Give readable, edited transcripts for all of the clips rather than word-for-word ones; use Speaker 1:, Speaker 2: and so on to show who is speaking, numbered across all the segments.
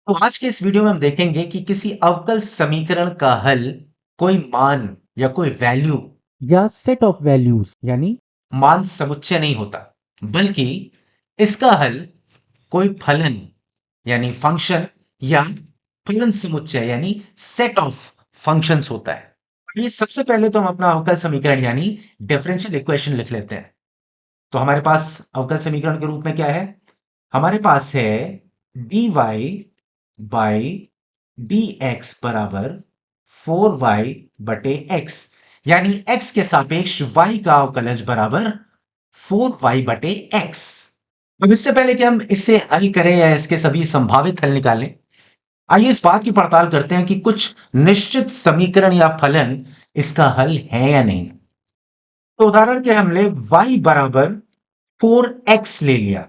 Speaker 1: तो आज के इस वीडियो में हम देखेंगे कि किसी अवकल समीकरण का हल कोई मान या कोई वैल्यू या सेट ऑफ वैल्यूज यानी मान समुच्चय नहीं होता, बल्कि इसका हल कोई फलन यानी फंक्शन या फलन समुच्चय यानी सेट ऑफ फंक्शंस होता है। ये सबसे पहले तो हम अपना अवकल समीकरण यानी डिफरेंशियल इक्वेशन लिख लेते हैं। तो हमारे पास अवकल समीकरण के रूप में क्या है? हमारे पास है dy बाई डी एक्स बराबर 4y बटे एक्स, यानी x के सापेक्ष y का अवकलज बराबर 4y बटे एक्स। अब इससे पहले कि हम इसे हल करें या इसके सभी संभावित हल निकालें, आइए इस बात की पड़ताल करते हैं कि कुछ निश्चित समीकरण या फलन इसका हल है या नहीं। तो उदाहरण के हमने y बराबर 4x ले लिया।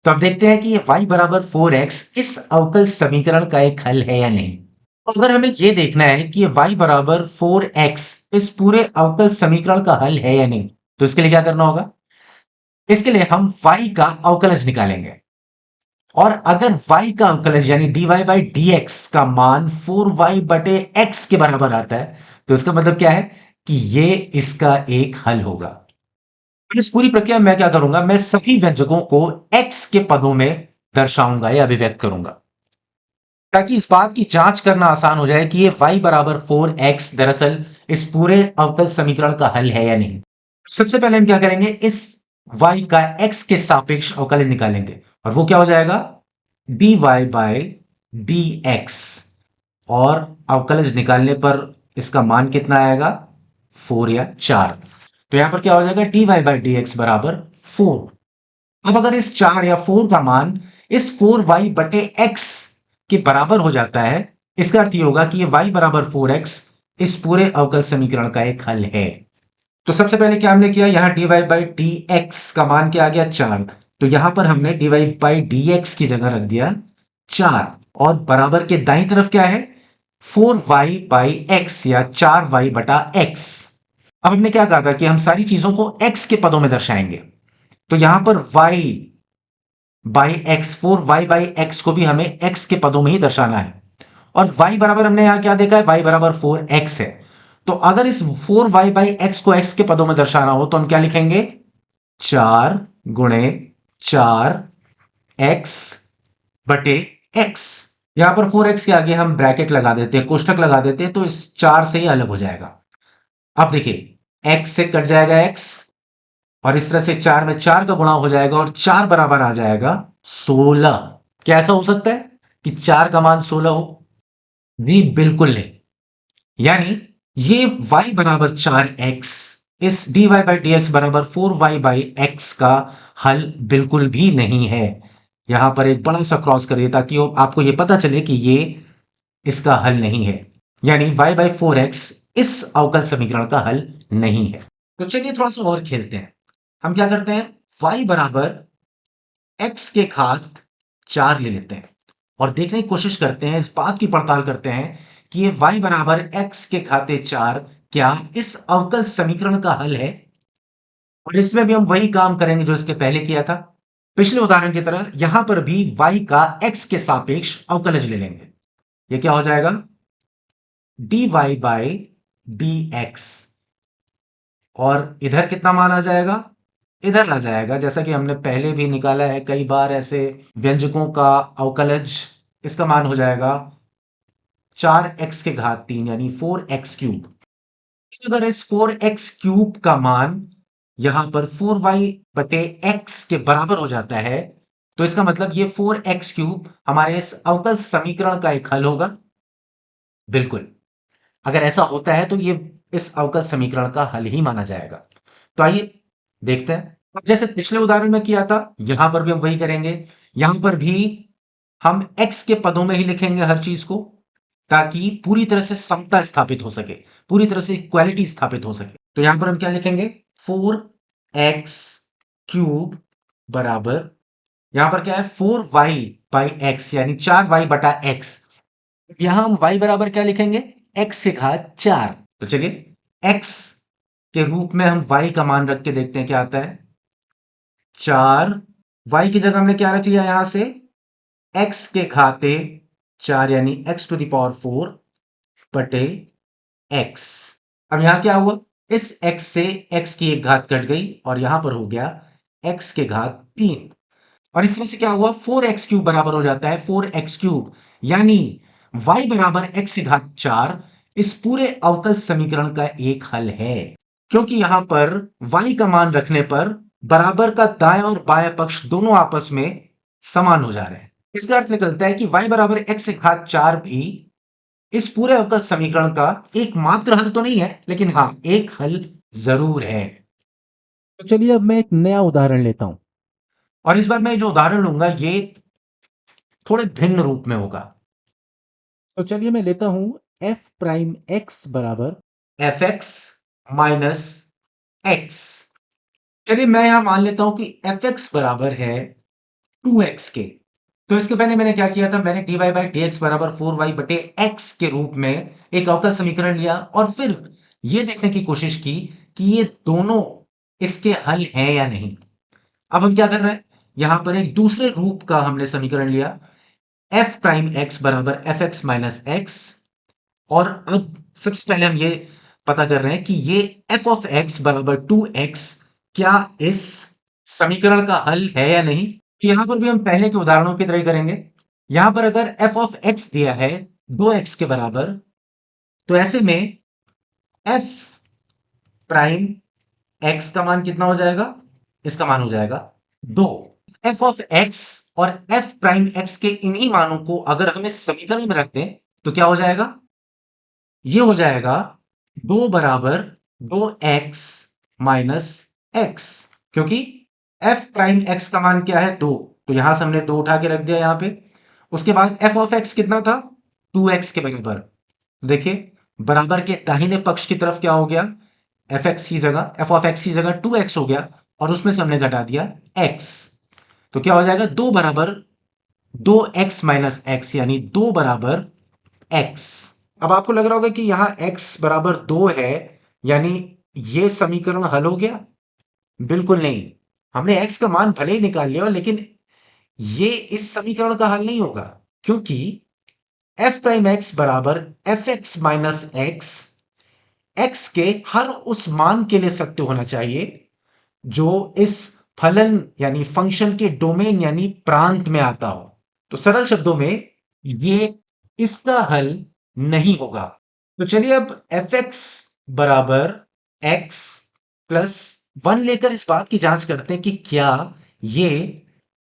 Speaker 1: तो अब देखते हैं कि ये y बराबर 4x इस अवकल समीकरण का एक हल है या नहीं। तो अगर हमें यह देखना है कि ये y बराबर 4x इस पूरे अवकल समीकरण का हल है या नहीं, तो इसके लिए क्या करना होगा? इसके लिए हम y का अवकलज निकालेंगे, और अगर y का अवकलज यानी dy बाई dx का मान 4y बटे x के बराबर आता है, तो इसका मतलब क्या है कि ये इसका एक हल होगा। इस पूरी प्रक्रिया में मैं क्या करूंगा, मैं सभी व्यंजकों को x के पदों में दर्शाऊंगा या अभिव्यक्त करूंगा, ताकि इस बात की जांच करना आसान हो जाए कि ये y बराबर 4x दरअसल इस पूरे अवकल समीकरण का हल है या नहीं। सबसे पहले हम क्या करेंगे, इस y का x के सापेक्ष अवकलन निकालेंगे, और वो क्या हो जाएगा? dy बाय dx, और अवकलज निकालने पर इसका मान कितना आएगा? 4 या 4। तो यहां पर क्या हो जाएगा? dy बाई dx बराबर 4। अब अगर इस 4 या 4 का मान इस 4y बटे x के बराबर हो जाता है, इसका अर्थ ये होगा कि ये y बराबर 4x इस पूरे अवकल समीकरण का एक हल है। तो सबसे पहले क्या हमने किया, यहां dy बाई dx का मान क्या आ गया? 4। तो यहां पर हमने dy बाई dx की जगह रख दिया 4, और बराबर के दाईं तरफ क्या है? 4y बाई एक्स या 4y बटा x। अब हमने क्या कहा था कि हम सारी चीजों को x के पदों में दर्शाएंगे, तो यहां पर y by x, 4y by x को भी हमें x के पदों में ही दर्शाना है। और y बराबर हमने यहां क्या देखा है? y बराबर 4x है। तो अगर इस 4y बाई एक्स को x के पदों में दर्शाना हो तो हम क्या लिखेंगे? 4 गुणे 4x बटे x। यहां पर 4x के आगे हम ब्रैकेट लगा देते हैं, कोष्ठक लगा देते हैं, तो इस 4 से ही अलग हो जाएगा। अब देखिए, x से कट जाएगा x, और इस तरह से 4 में 4 का गुणा हो जाएगा, और 4 बराबर आ जाएगा 16। क्या ऐसा हो सकता है कि 4 का मान 16 हो? नहीं, बिल्कुल नहीं। यानी ये y बराबर 4x इस dy बाई डी एक्स बराबर 4y बाई एक्स का हल बिल्कुल भी नहीं है। यहां पर एक बड़ा सा क्रॉस करिए ताकि आपको यह पता चले कि ये इसका हल नहीं है, यानी y बाई 4x इस अवकल समीकरण का हल नहीं है। तो चलिए थोड़ा सा और खेलते हैं। हम क्या करते हैं, y बराबर x के घात 4 ले लेते हैं, और देखने की कोशिश करते हैं, इस बात की पड़ताल करते हैं कि ये y बराबर x के घाते 4 क्या इस अवकल समीकरण का हल है। और इसमें भी हम वही काम करेंगे जो इसके पहले किया था। पिछले उदाहरण की तरह यहां पर भी y का x के सापेक्ष अवकलज ले लेंगे। ये क्या हो जाएगा? dy बाई डी एक्स, और इधर कितना मान आ जाएगा? इधर आ जाएगा, जैसा कि हमने पहले भी निकाला है कई बार ऐसे व्यंजकों का अवकलज। इसका मान हो जाएगा 4x के घात 3 यानी 4x क्यूब। अगर इस 4x क्यूब का मान यहां पर 4y बटे x के बराबर हो जाता है, तो इसका मतलब ये 4x क्यूब हमारे इस अवकल समीकरण का एक हल होगा। बिल्कुल, अगर ऐसा होता है तो ये इस अवकल समीकरण का हल ही माना जाएगा। तो आइए देखते हैं। अब जैसे पिछले उदाहरण में किया था, यहां पर भी हम वही करेंगे। यहां पर भी हम x के पदों में ही लिखेंगे हर चीज को, ताकि पूरी तरह से समता स्थापित हो सके, पूरी तरह से इक्वालिटी स्थापित हो सके। तो यहां पर हम क्या लिखेंगे? 4x क्यूब बराबर, यहां पर क्या है? 4y बाई एक्स यानी 4y बटा एक्स। यहां हम y बराबर क्या लिखेंगे? x के घात 4। तो चलिए x के रूप में हम y का मान रख के देखते हैं क्या आता है। 4, y की जगह हमने क्या रख लिया यहां से? x के घाते 4 यानी x टू द पावर 4 बटे x। अब यहां क्या हुआ, इस x से x की एक घात कट गई और यहां पर हो गया x के घात 3। और इसमें से क्या हुआ, 4x³ बराबर हो जाता है 4x³, यानी y बराबर x की घात 4 इस पूरे अवकल समीकरण का एक हल है। क्योंकि यहां पर y का मान रखने पर बराबर का दाएं और बाएं पक्ष दोनों आपस में समान हो जा रहे हैं। इसका अर्थ निकलता है कि y बराबर x की घात 4 भी इस पूरे अवकल समीकरण का एकमात्र हल तो नहीं है, लेकिन हां एक हल जरूर है। तो चलिए अब मैं एक नया उदाहरण लेता हूं, और इस बार मैं जो उदाहरण लूंगा ये थोड़े भिन्न रूप में होगा। तो चलिए मैं लेता हूं एफ प्राइम एक्स बराबर एफ एक्स माइनस एक्स। चलिए मैं यहां मान लेता हूं कि एफ एक्स बराबर है 2x के। तो इसके पहले मैंने क्या किया था, मैंने dy बाई डी एक्स बराबर 4y बटे एक्स के रूप में एक अवकल समीकरण लिया और फिर यह देखने की कोशिश की कि ये दोनों इसके हल हैं या नहीं। अब हम क्या कर रहे हैं, यहां पर एक दूसरे रूप का हमने समीकरण लिया, एफ प्राइम एक्स बराबर एफ एक्स माइनस एक्स। और अब सबसे पहले हम ये पता कर रहे हैं कि ये एफ ऑफ एक्स बराबर 2x क्या इस समीकरण का हल है या नहीं। तो यहां पर भी हम पहले के उदाहरणों की तरह ही करेंगे। यहां पर अगर एफ ऑफ एक्स दिया है 2x के बराबर, तो ऐसे में एफ प्राइम एक्स का मान कितना हो जाएगा, इसका मान हो जाएगा 2। एफ ऑफ एक्स और एफ प्राइम एक्स के इन्हीं मानों को अगर हम इस समीकरण में रख दें तो क्या हो जाएगा, ये हो जाएगा 2 बराबर 2x माइनस एक्स। क्योंकि f प्राइम x का मान क्या है 2, तो यहां से हमने 2 उठा के रख दिया यहां पे। उसके बाद f ऑफ x कितना था, 2x के बराबर। देखिए बराबर के दाहिने पक्ष की तरफ क्या हो गया, fx की जगह f ऑफ x की जगह 2x हो गया और उसमें से हमने घटा दिया x। तो क्या हो जाएगा 2 बराबर 2x माइनस एक्स, यानी 2 बराबर x। अब आपको लग रहा होगा कि यहां x बराबर 2 है, यानी यह समीकरण हल हो गया। बिल्कुल नहीं, हमने x का मान भले ही निकाल लिया लेकिन यह इस समीकरण का हल नहीं होगा, क्योंकि f प्राइम एक्स बराबर F x minus x x के हर उस मान के लिए सत्य होना चाहिए जो इस फलन यानी फंक्शन के डोमेन यानी प्रांत में आता हो। तो सरल शब्दों में ये इसका हल नहीं होगा। तो चलिए अब एफ एक्स बराबर एक्स प्लस 1 लेकर इस बात की जांच करते हैं कि क्या ये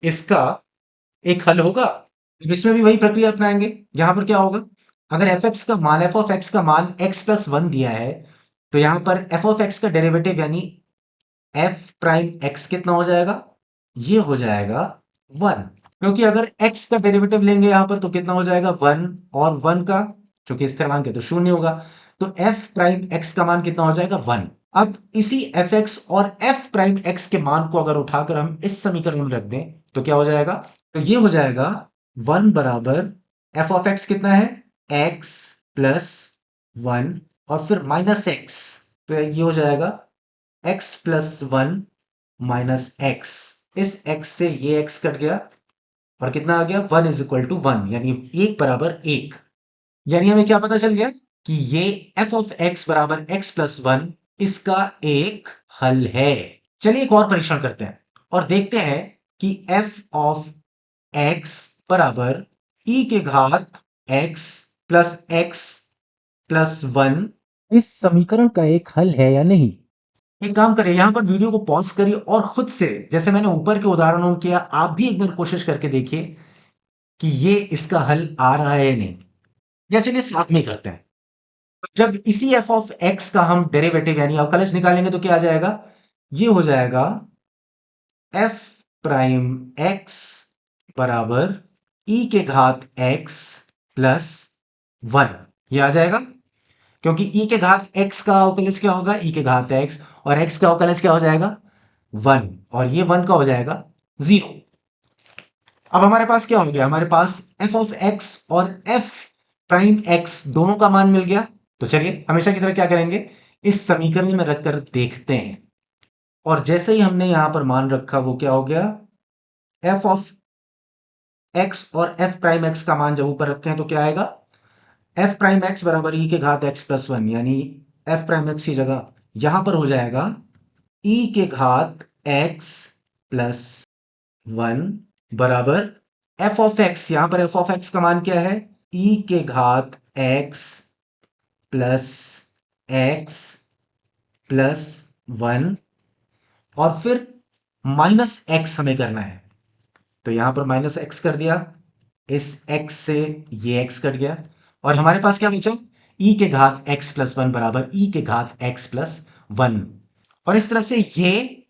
Speaker 1: इसका एक हल होगा। अब इसमें भी वही प्रक्रिया अपनाएंगे। यहां पर क्या होगा, अगर एफ ऑफ एक्स का मान एक्स प्लस 1 दिया है, तो यहां पर एफ ऑफ एक्स का डेरिवेटिव यानी एफ प्राइम एक्स कितना हो जाएगा, ये हो जाएगा 1। क्योंकि अगर x का डेरिवेटिव लेंगे यहां पर तो कितना हो जाएगा 1, और 1 का चूंकि स्थिरांक है तो शून्य होगा, तो f प्राइम x का मान कितना हो जाएगा 1। अब इसी fx और f प्राइम x के मान को अगर उठाकर हम इस समीकरण में रख दें तो क्या हो जाएगा, तो ये हो जाएगा 1 बराबर f ऑफ x कितना है x प्लस 1 और फिर माइनस x, तो ये हो जाएगा x प्लस 1 माइनस एक्स। इस x से ये x कट गया और कितना आ गया 1 इज इक्वल टू 1, यानी 1 बराबर 1। यानी हमें क्या पता चल गया कि ये f ऑफ x बराबर x प्लस 1 इसका एक हल है। चलिए एक और परीक्षण करते हैं और देखते हैं कि f ऑफ x बराबर e के घात x प्लस 1 इस समीकरण का एक हल है या नहीं। एक काम करिए, यहां पर वीडियो को पॉज करिए और खुद से, जैसे मैंने ऊपर के उदाहरणों किया, आप भी एक बार कोशिश करके देखिए कि ये इसका हल आ रहा है या नहीं। या चलिए साथ में ही करते हैं। जब इसी एफ ऑफ एक्स का हम डेरिवेटिव यानी अवकलज निकालेंगे तो क्या आ जाएगा, ये हो जाएगा एफ प्राइम एक्स बराबर ई के घात एक्स प्लस 1, ये आ जाएगा। क्योंकि ई के घात एक्स का अवकलज क्या होगा, ई के घात एक्स, और एक्स का अवकलज क्या हो जाएगा 1, और ये 1 का हो जाएगा 0। अब हमारे पास क्या हो गया, हमारे पास एफ ऑफ एक्स और एफ प्राइम एक्स दोनों का मान मिल गया। तो चलिए हमेशा की तरह क्या करेंगे, इस समीकरण में रखकर देखते हैं। और जैसे ही हमने यहां पर मान रखा वो क्या हो गया, एफ ऑफ एक्स और एफ प्राइम एक्स का मान जब ऊपर रखें तो क्या आएगा, एफ प्राइम एक्स बराबर ई के घात एक्स प्लस वन, यानी एफ प्राइम एक्स की जगह यहां पर हो जाएगा ई के घात एक्स प्लस वन बराबर एफ ऑफ एक्स। यहां पर एफ ऑफ एक्स का मान क्या है, ई के घात x plus x plus one, और फिर माइनस एक्स हमें करना है, तो यहां पर माइनस एक्स कर दिया, इस x से ये x कट गया, और हमारे पास क्या बचा, e के घात x प्लस वन बराबर e के घात x प्लस वन। और इस तरह से ये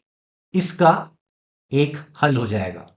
Speaker 1: इसका एक हल हो जाएगा।